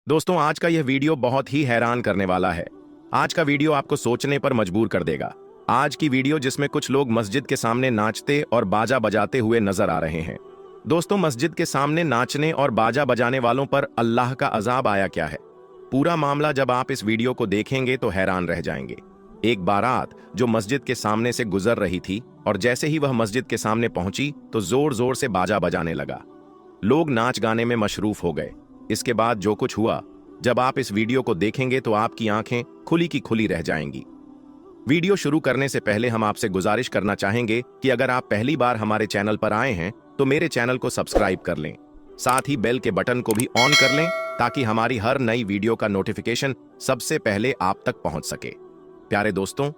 दोस्तों, आज का यह वीडियो बहुत ही हैरान करने वाला है। आज का वीडियो आपको सोचने पर मजबूर कर देगा। आज की वीडियो जिसमें कुछ लोग मस्जिद के सामने नाचते और बाजा बजाते हुए नजर आ रहे हैं। दोस्तों, मस्जिद के सामने नाचने और बाजा बजाने वालों पर अल्लाह का अजाब आया क्या है? पूरा मामला जब आप इस वीडियो को देखेंगे तो हैरान रह जाएंगे। एक बारात जो मस्जिद के सामने से गुजर रही थी और जैसे ही वह मस्जिद के सामने पहुंची तो जोर जोर से बाजा बजाने लगा। लोग नाच गाने में मशरूफ हो गए। इसके बाद जो कुछ हुआ, जब आप इस वीडियो को देखेंगे तो आपकी आंखें खुली की खुली रह जाएंगी। वीडियो शुरू करने से पहले हम आपसे गुजारिश करना चाहेंगे कि अगर आप पहली बार हमारे चैनल पर आए हैं तो मेरे चैनल को सब्सक्राइब कर लें, साथ ही बेल के बटन को भी ऑन कर लें ताकि हमारी हर नई वीडियो का नोटिफिकेशन सबसे पहले आप तक पहुंच सके। प्यारे दोस्तों,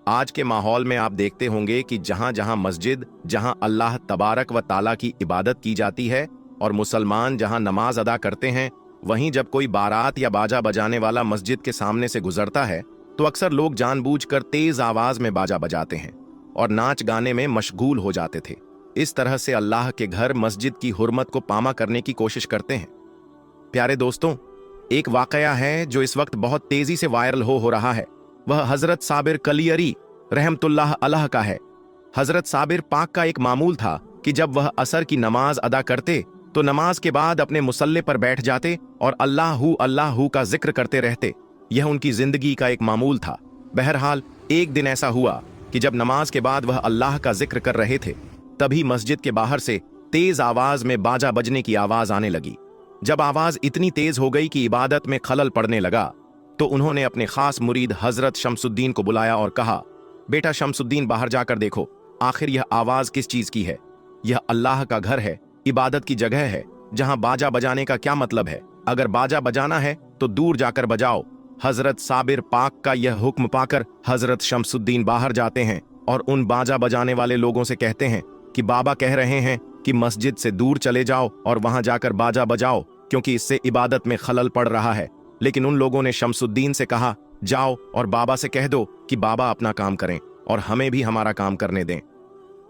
आज के माहौल में आप देखते होंगे कि जहां जहां मस्जिद, जहां अल्लाह तबारक व ताला की इबादत की जाती है और मुसलमान जहां नमाज अदा करते हैं, वहीं जब कोई बारात या बाजा बजाने वाला मस्जिद के सामने से गुजरता है तो अक्सर लोग जानबूझकर तेज आवाज में बाजा बजाते हैं और नाच गाने में मशगूल हो जाते थे। इस तरह से अल्लाह के घर मस्जिद की हुर्मत को पामा करने की कोशिश करते हैं। प्यारे दोस्तों, एक वाकया है जो इस वक्त बहुत तेजी से वायरल हो रहा है। वह हजरत साबिर कलियरी रहमतुल्लाह अलैह का है। हजरत साबिर पाक का एक मामूल था कि जब वह असर की नमाज अदा करते तो नमाज के बाद अपने मुसल्ले पर बैठ जाते और अल्लाहू का जिक्र करते रहते। यह उनकी जिंदगी का एक मामूल था। बहरहाल एक दिन ऐसा हुआ कि जब नमाज के बाद वह अल्लाह का जिक्र कर रहे थे, तभी मस्जिद के बाहर से तेज आवाज में बाजा बजने की आवाज आने लगी। जब आवाज इतनी तेज हो गई कि इबादत में खलल पड़ने लगा तो उन्होंने अपने खास मुरीद हजरत शमसुद्दीन को बुलाया और कहा, बेटा शमसुद्दीन, बाहर जाकर देखो, आखिर यह आवाज किस चीज की है? यह अल्लाह का घर है, इबादत की जगह है, जहां बाजा बजाने का क्या मतलब है? अगर बाजा बजाना है तो दूर जाकर बजाओ। हजरत साबिर पाक का यह हुक्म पाकर हजरत शमसुद्दीन बाहर जाते हैं और उन बाजा बजाने वाले लोगों से कहते हैं कि बाबा कह रहे हैं कि मस्जिद से दूर चले जाओ और वहां जाकर बाजा बजाओ, क्योंकि इससे इबादत में खलल पड़ रहा है। लेकिन उन लोगों ने शमसुद्दीन से कहा, जाओ और बाबा से कह दो कि बाबा अपना काम करें और हमें भी हमारा काम करने दें।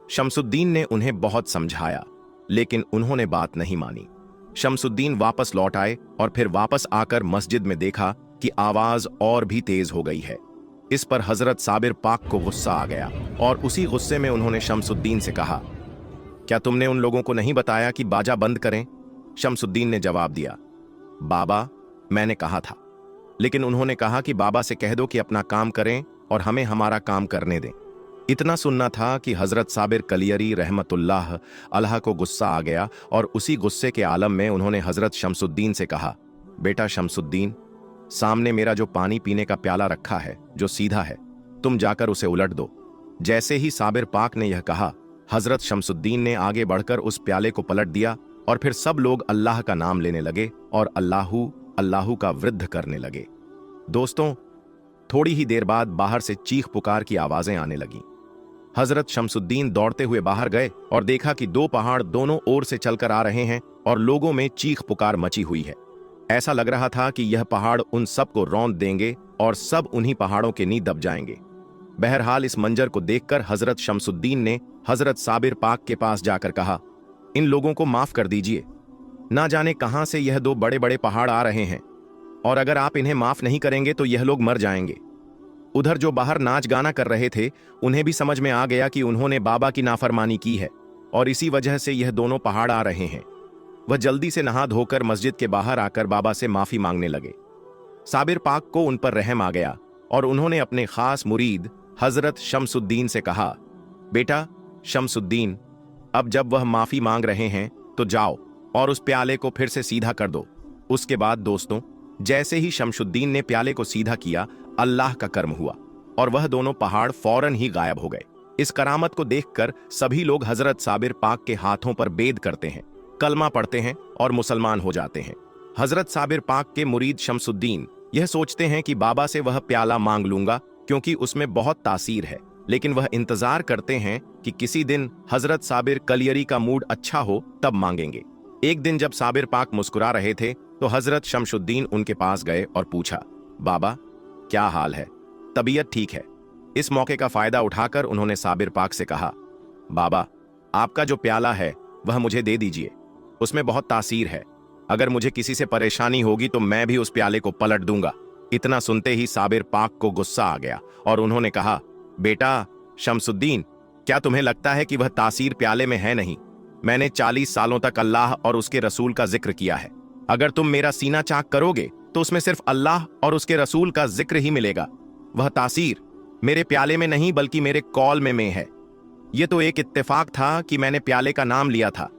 शमसुद्दीन ने उन्हें बहुत समझाया, लेकिन उन्होंने बात नहीं मानी। शमसुद्दीन वापस लौट आए और फिर वापस आकर मस्जिद में देखा कि आवाज और भी तेज हो गई है। इस पर हजरत साबिर पाक को गुस्सा आ गया और उसी गुस्से में उन्होंने शमसुद्दीन से कहा, क्या तुमने उन लोगों को नहीं बताया कि बाजा बंद करें? शमसुद्दीन ने जवाब दिया, बाबा, मैंने कहा था, लेकिन उन्होंने कहा कि बाबा से कह दो कि अपना काम करें और हमें हमारा काम करने दें। इतना सुनना था कि हजरत साबिर कलियरी रहमतुल्लाह अलैह को गुस्सा आ गया और उसी गुस्से के आलम में उन्होंने हजरत शमसुद्दीन से कहा, बेटा शमसुद्दीन, सामने मेरा जो पानी पीने का प्याला रखा है जो सीधा है, तुम जाकर उसे उलट दो। जैसे ही साबिर पाक ने यह कहा, हजरत शमसुद्दीन ने आगे बढ़कर उस प्याले को पलट दिया और फिर सब लोग अल्लाह का नाम लेने लगे और अल्लाहू का वृद्ध करने लगे। दोस्तों, थोड़ी ही देर बाद बाहर से चीख पुकार की आवाजें आने लगीं। हजरत शमसुद्दीन दौड़ते हुए बाहर गए और देखा कि दो पहाड़ दोनों ओर से चलकर आ रहे हैं और लोगों में चीख पुकार मची हुई है। ऐसा लग रहा था कि यह पहाड़ उन सब को रौंद देंगे और सब उन्हीं पहाड़ों के नीचे दब जाएंगे। बहरहाल इस मंजर को देखकर हजरत शमसुद्दीन ने हजरत साबिर पाक के पास जाकर कहा, इन लोगों को माफ कर दीजिए, ना जाने कहां से यह दो बड़े बड़े पहाड़ आ रहे हैं और अगर आप इन्हें माफ नहीं करेंगे तो यह लोग मर जाएंगे। उधर जो बाहर नाच गाना कर रहे थे, उन्हें भी समझ में आ गया कि उन्होंने बाबा की नाफरमानी की है और इसी वजह से यह दोनों पहाड़ आ रहे हैं। वह जल्दी से नहा धोकर मस्जिद के बाहर आकर बाबा से माफी मांगने लगे। साबिर पाक को उन पर रहम आ गया और उन्होंने अपने खास मुरीद हजरत शमसुद्दीन से कहा, बेटा शमसुद्दीन, अब जब वह माफी मांग रहे हैं तो जाओ और उस प्याले को फिर से सीधा कर दो। उसके बाद दोस्तों, जैसे ही शमसुद्दीन ने प्याले को सीधा किया, अल्लाह का कर्म हुआ और वह दोनों पहाड़ फौरन ही गायब हो गए। इस करामत को देखकर सभी लोग हजरत साबिर पाक के हाथों पर बेद करते हैं, कलमा पढ़ते हैं और मुसलमान हो जाते हैं। हजरत साबिर पाक के मुरीद शमसुद्दीन यह सोचते हैं कि बाबा से वह प्याला मांग लूंगा क्योंकि उसमें बहुत तासीर है, लेकिन वह इंतजार करते हैं कि किसी दिन हजरत साबिर कलियरी का मूड अच्छा हो तब मांगेंगे। एक दिन जब साबिर पाक मुस्कुरा रहे थे तो हजरत शमसुद्दीन उनके पास गए और पूछा, बाबा क्या हाल है? तबीयत ठीक है? इस मौके का फायदा उठाकर उन्होंने साबिर पाक से कहा, बाबा, आपका जो प्याला है वह मुझे दे दीजिए, उसमें बहुत तासीर है। अगर मुझे किसी से परेशानी होगी तो मैं भी उस प्याले को पलट दूंगा। इतना सुनते ही साबिर पाक को गुस्सा आ गया और उन्होंने कहा, बेटा शमसुद्दीन, क्या तुम्हें लगता है कि वह तासीर प्याले में है? नहीं, मैंने 40 सालों तक अल्लाह और उसके रसूल का जिक्र किया है। अगर तुम मेरा सीना चाक करोगे तो उसमें सिर्फ अल्लाह और उसके रसूल का जिक्र ही मिलेगा। वह तासीर मेरे प्याले में नहीं बल्कि मेरे कौल में है। यह तो एक इत्तेफाक था कि मैंने प्याले का नाम लिया था।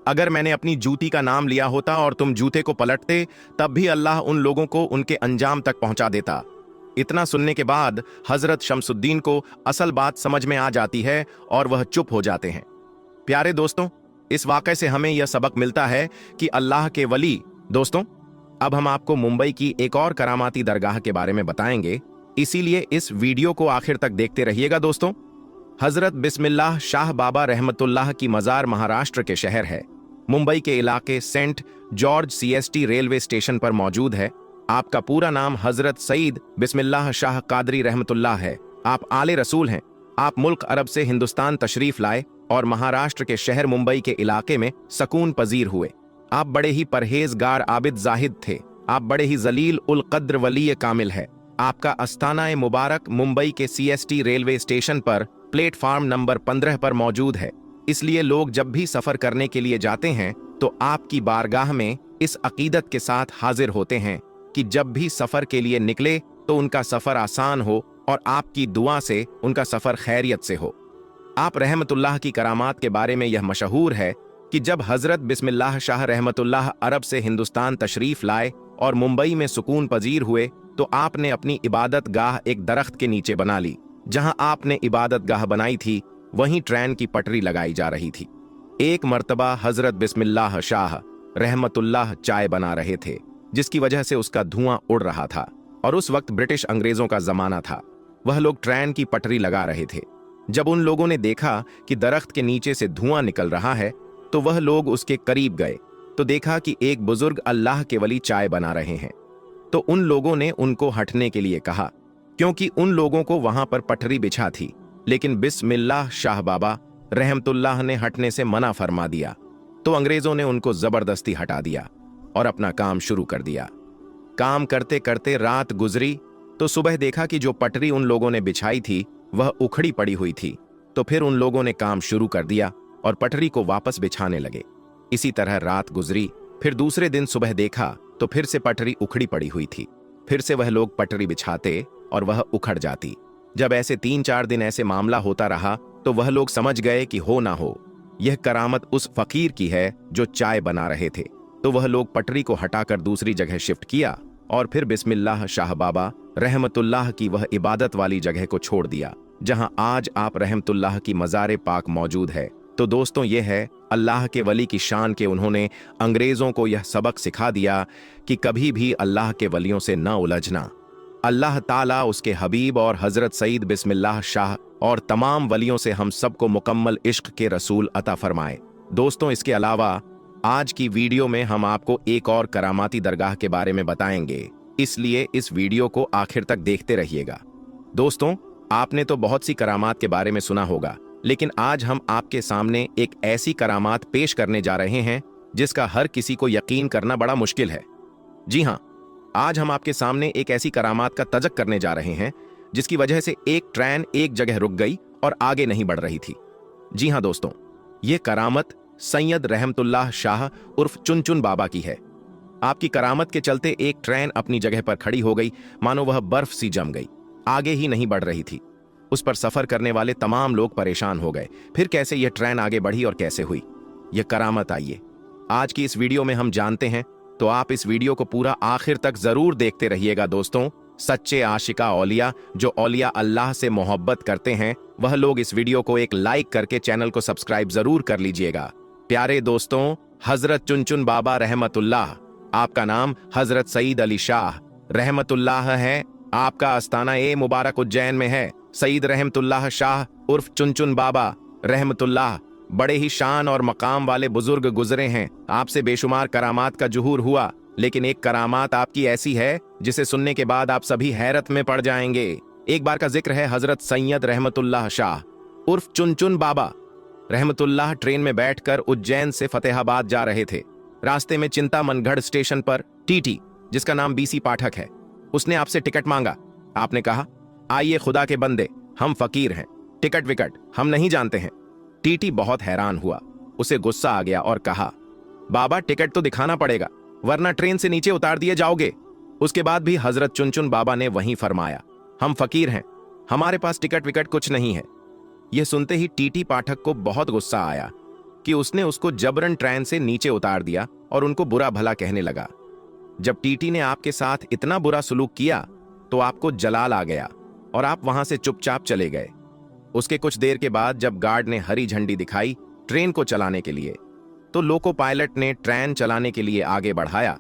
अगर मैंने अपनी जूती का नाम लिया होता और तुम जूते को पलटते, तब भी अल्लाह उन लोगों को उनके अंजाम तक पहुंचा देता। इतना सुनने के बाद हजरत शमसुद्दीन को असल बात समझ में आ जाती है और वह चुप हो जाते हैं। प्यारे दोस्तों, इस वाक़े से हमें यह सबक मिलता है कि अल्लाह के वली। दोस्तों, अब हम आपको मुंबई की एक और करामाती दरगाह के बारे में बताएंगे, इसीलिए इस वीडियो को आखिर तक देखते रहिएगा। दोस्तों, हजरत बिस्मिल्लाह शाह बाबा रहमतुल्लाह की मज़ार महाराष्ट्र के शहर है। मुंबई के इलाके saint George CST railway station पर मौजूद है। आपका पूरा नाम हजरत सईद बिस्मिल्लाह शाह कादरी रहमतुल्लाह है। आप आले रसूल हैं। आप मुल्क अरब से हिंदुस्तान तशरीफ लाए और महाराष्ट्र के शहर मुंबई के इलाके में सकून पजीर हुए। आप बड़े ही परहेजगार आबिद जाहिद थे। आप बड़े ही जलील उल कद्र वली कामिल है। आपका अस्ताना मुबारक मुंबई के सीएसटी रेलवे स्टेशन पर प्लेटफार्म नंबर 15 पर मौजूद है। इसलिए लोग जब भी सफर करने के लिए जाते हैं तो आपकी बारगाह में इस अकीदत के साथ हाजिर होते हैं कि जब भी सफर के लिए निकले तो उनका सफर आसान हो और आपकी दुआ से उनका सफर खैरियत से हो। आप रहमतुल्लाह की करामात के बारे में यह मशहूर है कि जब हजरत बिस्मिल्लाह शाह रहमतुल्लाह अरब से हिंदुस्तान तशरीफ लाए और मुंबई में सुकून पजीर हुए तो आपने अपनी इबादत गाह एक दरख्त के नीचे बना ली। जहां आपने इबादत गाह बनाई थी वहीं ट्रेन की पटरी लगाई जा रही थी। एक मर्तबा हजरत बिस्मिल्लाह शाह रहमतुल्लाह चाय बना रहे थे, जिसकी वजह से उसका धुआं उड़ रहा था और उस वक्त ब्रिटिश अंग्रेजों का जमाना था। वह लोग ट्रेन की पटरी लगा रहे थे। जब उन लोगों ने देखा कि दरख्त के नीचे से धुआं निकल रहा है तो वह लोग उसके करीब गए तो देखा कि एक बुजुर्ग अल्लाह के वली चाय बना रहे हैं। तो उन लोगों ने उनको हटने के लिए कहा, क्योंकि उन लोगों को वहां पर पटरी बिछा थी। लेकिन बिस्मिल्लाह शाह बाबा रहमतुल्लाह ने हटने से मना फरमा दिया। तो अंग्रेजों ने उनको जबरदस्ती हटा दिया और अपना काम शुरू कर दिया। काम करते करते रात गुजरी तो सुबह देखा कि जो पटरी उन लोगों ने बिछाई थी वह उखड़ी पड़ी हुई थी। तो फिर उन लोगों ने काम शुरू कर दिया और पटरी को वापस बिछाने लगे। इसी तरह रात गुजरी। फिर दूसरे दिन सुबह देखा तो फिर से पटरी उखड़ी पड़ी हुई थी। फिर से वह लोग पटरी बिछाते और वह उखड़ जाती। जब ऐसे 3-4 दिन ऐसे मामला होता रहा तो वह लोग समझ गए कि हो ना हो यह करामत उस फकीर की है जो चाय बना रहे थे। तो वह लोग पटरी को हटाकर दूसरी जगह शिफ्ट किया और फिर बिस्मिल्लाह शाह बाबा रहमतुल्लाह की वह इबादत वाली जगह को छोड़ दिया जहां आज आप रहमतुल्लाह की मज़ार पाक मौजूद है। तो दोस्तों, यह है अल्लाह के वली की शान के उन्होंने अंग्रेजों को यह सबक सिखा दिया कि कभी भी अल्लाह के वलियों से न उलझना। अल्लाह ताला उसके हबीब और हजरत सईद बिस्मिल्लाह शाह और तमाम वलियों से हम सबको मुकम्मल इश्क के रसूल अता फरमाए। दोस्तों, इसके अलावा आज की वीडियो में हम आपको एक और करामाती दरगाह के बारे में बताएंगे, इसलिए इस वीडियो को आखिर तक देखते रहिएगा। दोस्तों, आपने तो बहुत सी करामात के बारे में सुना होगा, लेकिन आज हम आपके सामने एक ऐसी करामात पेश करने जा रहे हैं जिसका हर किसी को यकीन करना बड़ा मुश्किल है। जी हाँ, आज हम आपके सामने एक ऐसी करामात का तजक करने जा रहे हैं जिसकी वजह से एक ट्रेन एक जगह रुक गई और आगे नहीं बढ़ रही थी। जी हाँ दोस्तों, ये करामत सैयद रहमतुल्लाह शाह उर्फ चुन बाबा की है। आपकी करामत के चलते एक ट्रेन अपनी जगह पर खड़ी हो गई, मानो वह बर्फ सी जम गई, आगे ही नहीं बढ़ रही थी। उस पर सफर करने वाले तमाम लोग परेशान हो गए। फिर कैसे यह ट्रेन आगे बढ़ी और कैसे हुई, यह करामत आइए आज की इस वीडियो में हम जानते हैं। तो आप इस वीडियो को पूरा आखिर तक जरूर देखते रहिएगा। दोस्तों, सच्चे आशिका औलिया जो औलिया अल्लाह से मोहब्बत करते हैं वह लोग इस वीडियो को एक लाइक करके चैनल को सब्सक्राइब जरूर कर लीजिएगा। प्यारे दोस्तों, हजरत चुन बाबा रहमतुल्लाह, आपका नाम हजरत सईद अली शाह रहमतुल्लाह है। आपका आस्थाना मुबारक उज्जैन में है। सईद रहमतुल्लाह शाह उर्फ चुन बाबा रहमतुल्लाह बड़े ही शान और मकाम वाले बुजुर्ग गुजरे हैं। आपसे बेशुमार करामात का जुहूर हुआ, लेकिन एक करामात आपकी ऐसी है जिसे सुनने के बाद आप सभी हैरत में पड़ जाएंगे। एक बार का जिक्र है, हजरत सैयद रहमतुल्लाह शाह उर्फ चुन बाबा रहमतुल्लाह ट्रेन में बैठकर उज्जैन से फतेहाबाद जा रहे थे। रास्ते में चिंतामनगढ़ स्टेशन पर टीटी, जिसका नाम बीसी पाठक है, उसने आपसे टिकट मांगा। आपने कहा, आइए खुदा के बंदे, हम फकीर हैं, टिकट विकट हम नहीं जानते हैं। टीटी बहुत हैरान हुआ, उसे गुस्सा आ गया और कहा, बाबा टिकट तो दिखाना पड़ेगा, वरना ट्रेन से नीचे उतार दिए जाओगे। उसके बाद भी हजरत चुनचुन बाबा ने वहीं फरमाया, हम फकीर हैं, हमारे पास टिकट विकट कुछ नहीं है। यह सुनते ही टीटी पाठक को बहुत गुस्सा आया कि उसने उसको जबरन ट्रेन से नीचे उतार दिया और उनको बुरा भला कहने लगा। जब टीटी ने आपके साथ इतना बुरा सलूक किया तो आपको जलाल आ गया और आप वहां से चुपचाप चले गए। उसके कुछ देर के बाद जब गार्ड ने हरी झंडी दिखाई ट्रेन को चलाने के लिए, तो लोको पायलट ने ट्रेन चलाने के लिए आगे बढ़ाया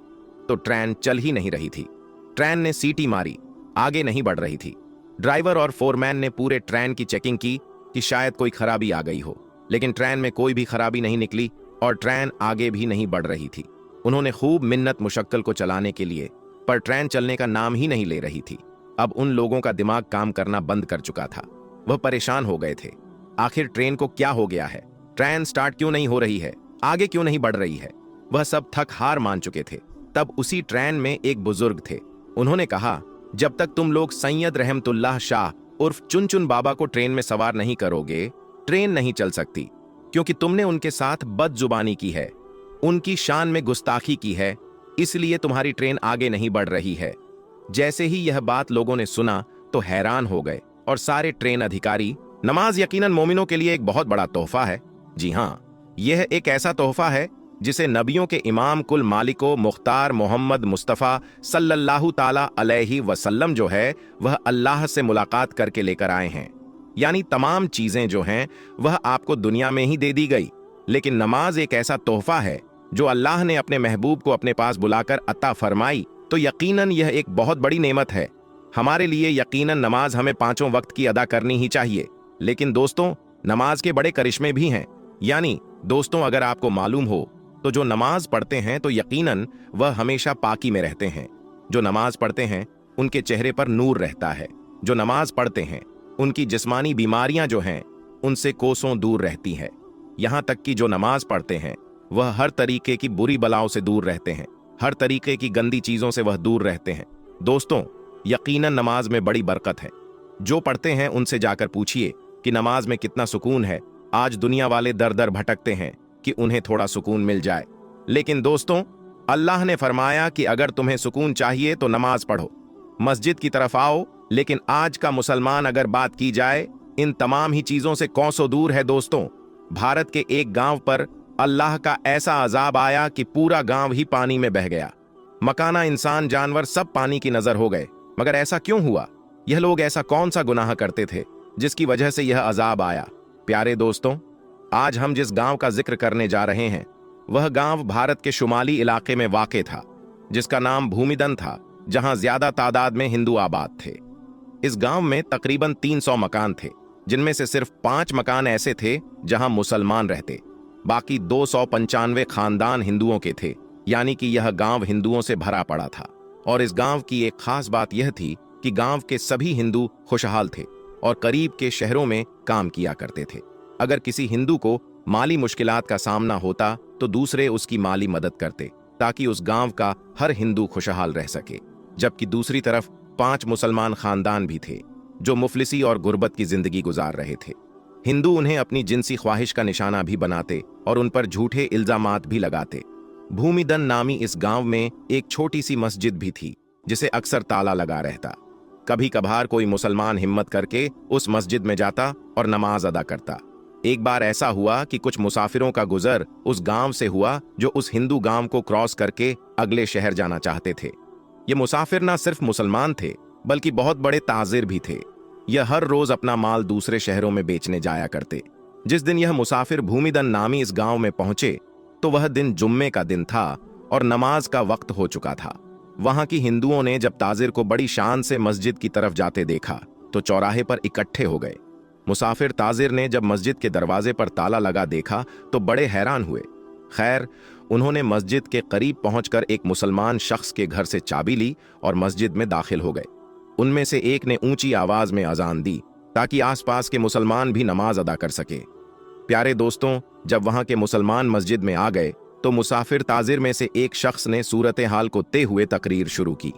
तो ट्रेन चल ही नहीं रही थी। ट्रेन ने सीटी मारी, आगे नहीं बढ़ रही थी। ड्राइवर और फोरमैन ने पूरे ट्रेन की चेकिंग की कि शायद कोई खराबी आ गई हो, लेकिन ट्रेन में कोई भी खराबी नहीं निकली और ट्रेन आगे भी नहीं बढ़ रही थी। उन्होंने खूब मिन्नत मुशक्कल को चलाने के लिए, पर ट्रेन चलने का नाम ही नहीं ले रही थी। अब उन लोगों का दिमाग काम करना बंद कर चुका था। वह परेशान हो गए थे। आखिर ट्रेन को क्या हो गया है? ट्रेन स्टार्ट क्यों नहीं हो रही है? आगे क्यों नहीं बढ़ रही है? वह सब थक हार मान चुके थे। तब उसी ट्रेन में एक बुजुर्ग थे। उन्होंने कहा, जब तक तुम लोग सैयद रहमतुल्लाह शाह उर्फ चुनचुन बाबा को ट्रेन में सवार नहीं करोगे, ट्रेन नहीं चल सकती, क्योंकि तुमने उनके साथ बदजुबानी की है, उनकी शान में गुस्ताखी की है, इसलिए तुम्हारी ट्रेन आगे नहीं बढ़ रही है। जैसे ही यह बात लोगों ने सुना तो हैरान हो गए और सारे ट्रेन अधिकारी, नमाज यकीनन मोमिनों के लिए एक बहुत बड़ा तोहफा है। जी हाँ, यह एक ऐसा तोहफा है जिसे नबियों के इमाम कुल मालिको मुख्तार मोहम्मद मुस्तफ़ा सल्लल्लाहु ताला अलैहि वसल्लम जो है वह अल्लाह से मुलाकात करके लेकर आए हैं। यानी तमाम चीजें जो हैं वह आपको दुनिया में ही दे दी गई, लेकिन नमाज एक ऐसा तोहफा है जो अल्लाह ने अपने महबूब को अपने पास बुलाकर अता फरमाई, तो यकीनन यह एक बहुत बड़ी नेमत है। हमारे लिए यकीनन नमाज हमें 5 वक्त की अदा करनी ही चाहिए। लेकिन दोस्तों, नमाज के बड़े करिश्मे भी हैं। यानी दोस्तों, अगर आपको मालूम हो तो जो नमाज पढ़ते हैं तो यकीनन वह हमेशा पाकी में रहते हैं। जो नमाज पढ़ते हैं उनके चेहरे पर नूर रहता है। जो नमाज पढ़ते हैं उनकी जिस्मानी बीमारियां जो हैं उनसे कोसों दूर रहती हैं। यहां तक कि जो नमाज पढ़ते हैं वह हर तरीके की बुरी बलाओं से दूर रहते हैं, हर तरीके की गंदी चीजों से वह दूर रहते हैं। दोस्तों, यकीनन नमाज में बड़ी बरकत है। जो पढ़ते हैं उनसे जाकर पूछिए कि नमाज में कितना सुकून है। आज दुनिया वाले दर दर भटकते हैं कि उन्हें थोड़ा सुकून मिल जाए, लेकिन दोस्तों, अल्लाह ने फरमाया कि अगर तुम्हें सुकून चाहिए तो नमाज पढ़ो, मस्जिद की तरफ आओ। लेकिन आज का मुसलमान अगर बात की जाए इन तमाम ही चीजों से कोसों दूर है। दोस्तों, भारत के एक गांव पर अल्लाह का ऐसा अजाब आया कि पूरा गांव ही पानी में बह गया। मकाना, इंसान, जानवर सब पानी की नजर हो गए। मगर ऐसा क्यों हुआ? यह लोग ऐसा कौन सा गुनाह करते थे जिसकी वजह से यह अजाब आया? प्यारे दोस्तों, आज हम जिस गांव का जिक्र करने जा रहे हैं वह गांव भारत के शुमाली इलाके में वाक़े था, जिसका नाम भूमिदन था, जहां ज्यादा तादाद में हिंदू आबाद थे। इस गांव में तकरीबन 300 मकान थे, जिनमें से सिर्फ 5 मकान ऐसे थे जहां मुसलमान रहते। बाकी 295 खानदान हिंदुओं के थे। यानी कि यह गांव हिंदुओं से भरा पड़ा था। और इस गांव की एक खास बात यह थी कि गांव के सभी हिंदू खुशहाल थे और करीब के शहरों में काम किया करते थे। अगर किसी हिंदू को माली मुश्किलात का सामना होता तो दूसरे उसकी माली मदद करते, ताकि उस गांव का हर हिंदू खुशहाल रह सके। जबकि दूसरी तरफ 5 मुसलमान खानदान भी थे जो मुफलिसी और गुर्बत की जिंदगी गुजार रहे थे। हिंदू उन्हें अपनी जिनसी ख्वाहिश का निशाना भी बनाते और उन पर झूठे इल्जामात भी लगाते। भूमिदन नामी इस गांव में एक छोटी सी मस्जिद भी थी, जिसे अक्सर ताला लगा रहता। कभी कभार कोई मुसलमान हिम्मत करके उस मस्जिद में जाता और नमाज अदा करता। एक बार ऐसा हुआ कि कुछ मुसाफिरों का गुजर उस गांव से हुआ जो उस हिंदू गांव को क्रॉस करके अगले शहर जाना चाहते थे। ये मुसाफिर ना सिर्फ मुसलमान थे बल्कि बहुत बड़े ताजिर भी थे। यह हर रोज अपना माल दूसरे शहरों में बेचने जाया करते। जिस दिन यह मुसाफिर भूमिदन नामी इस गांव में पहुंचे तो वह दिन जुम्मे का दिन था और नमाज का वक्त हो चुका था। वहां की हिंदुओं ने जब ताजिर को बड़ी शान से मस्जिद की तरफ जाते देखा तो चौराहे पर इकट्ठे हो गए। मुसाफिर ताजिर ने जब मस्जिद के दरवाजे पर ताला लगा देखा तो बड़े हैरान हुए। खैर, उन्होंने मस्जिद के करीब पहुंचकर एक मुसलमान शख्स के घर से चाबी ली और मस्जिद में दाखिल हो गए। उनमें से एक ने ऊंची आवाज में अजान दी ताकि आसपास के मुसलमान भी नमाज अदा कर सके। प्यारे दोस्तों, जब वहां के मुसलमान मस्जिद में आ गए तो मुसाफिर ताजिर में से एक शख्स ने सूरत हाल को ते हुए तकरीर शुरू की।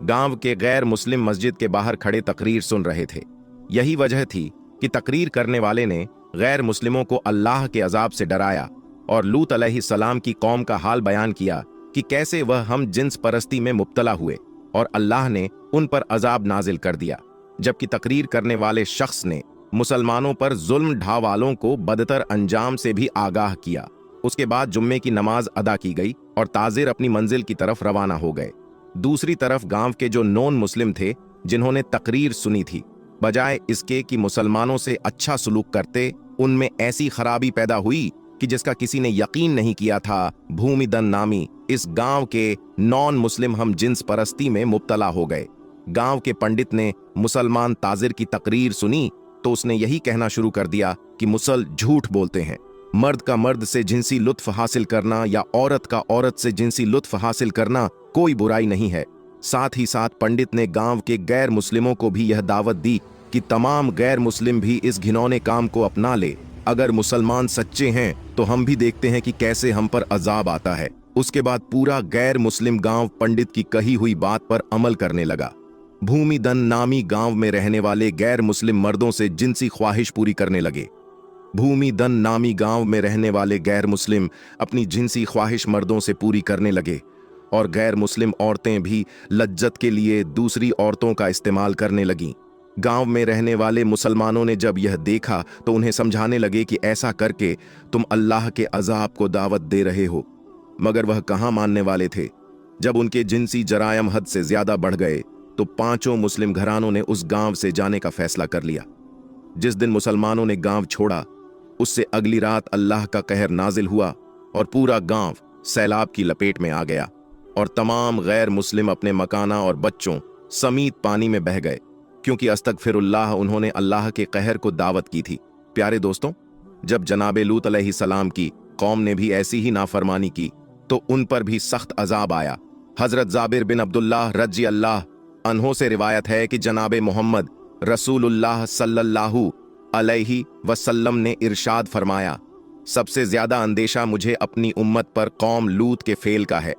गांव के गैर मुस्लिम मस्जिद के बाहर खड़े तकरीर सुन रहे थे। यही वजह थी कि तकरीर करने वाले ने गैर मुस्लिमों को अल्लाह के अजाब से डराया और लूत अलैहिस्सलाम की कौम का हाल बयान किया कि कैसे वह हम जिन्स परस्ती में मुब्तला हुए और अल्लाह ने उन पर अजाब नाजिल कर दिया। जबकि तकरीर करने वाले शख्स ने मुसलमानों पर जुल्म ढावालों को बदतर अंजाम से भी आगाह किया। उसके बाद जुम्मे की नमाज अदा की गई और ताजिर अपनी मंजिल की तरफ रवाना हो गए। दूसरी तरफ गांव के जो नॉन मुस्लिम थे, जिन्होंने तकरीर सुनी थी, बजाय इसके कि मुसलमानों से अच्छा सलूक करते, उनमें ऐसी खराबी पैदा हुई कि जिसका किसी ने यकीन नहीं किया था। भूमिदन नामी इस गांव के नॉन मुस्लिम हम जिन्स परस्ती में मुब्तला हो गए। गांव के पंडित ने मुसलमान ताजिर की तकरीर सुनी तो उसने यही कहना शुरू कर दिया कि मुसल झूठ बोलते हैं। मर्द का मर्द से जिनसी लुत्फ हासिल करना या औरत का औरत से जिनसी लुत्फ हासिल करना कोई बुराई नहीं है। साथ ही साथ पंडित ने गांव के गैर मुस्लिमों को भी यह दावत दी कि तमाम गैर मुस्लिम भी इस घिनौने काम को अपना ले। अगर मुसलमान सच्चे हैं तो हम भी देखते हैं कि कैसे हम पर अजाब आता है। उसके बाद पूरा गैर मुस्लिम गांव पंडित की कही हुई बात पर अमल करने लगा। भूमिदन नामी गांव में रहने वाले गैर मुस्लिम मर्दों से जिनसी ख्वाहिश पूरी करने लगे। भूमिदन नामी गांव में रहने वाले गैर मुस्लिम अपनी जिनसी ख्वाहिश मर्दों से पूरी करने लगे और गैर मुस्लिम औरतें भी लज्जत के लिए दूसरी औरतों का इस्तेमाल करने लगीं। गांव में रहने वाले मुसलमानों ने जब यह देखा तो उन्हें समझाने लगे कि ऐसा करके तुम अल्लाह के अजाब को दावत दे रहे हो, मगर वह कहाँ मानने वाले थे। जब उनके जिनसी जरायम हद से ज्यादा बढ़ गए तो पांचों मुस्लिम घरानों ने उस गांव से जाने का फैसला कर लिया। जिस दिन मुसलमानों ने गांव छोड़ा, उससे अगली रात अल्लाह का कहर नाजिल हुआ और पूरा गांव सैलाब की लपेट में आ गया और तमाम गैर मुस्लिम अपने मकाना और बच्चों समीत पानी में बह गए, क्योंकि अस्तगफिरुल्लाह उन्होंने अल्लाह के कहर को दावत की थी। प्यारे दोस्तों, जब जनाबे लूत अलैहिस्सलाम की कौम ने भी ऐसी ही नाफरमानी की तो उन पर भी सख्त अजाब आया। हजरत जाबिर बिन अब्दुल्लाह रजी अल्लाह अन्हों से रिवायत है कि जनाबे मोहम्मद रसूलुल्लाह सल्लल्लाहु अलैहि वसल्लम ने इरशाद फरमाया, सबसे ज्यादा अंदेशा मुझे अपनी उम्मत पर कौम लूत के फेल का है।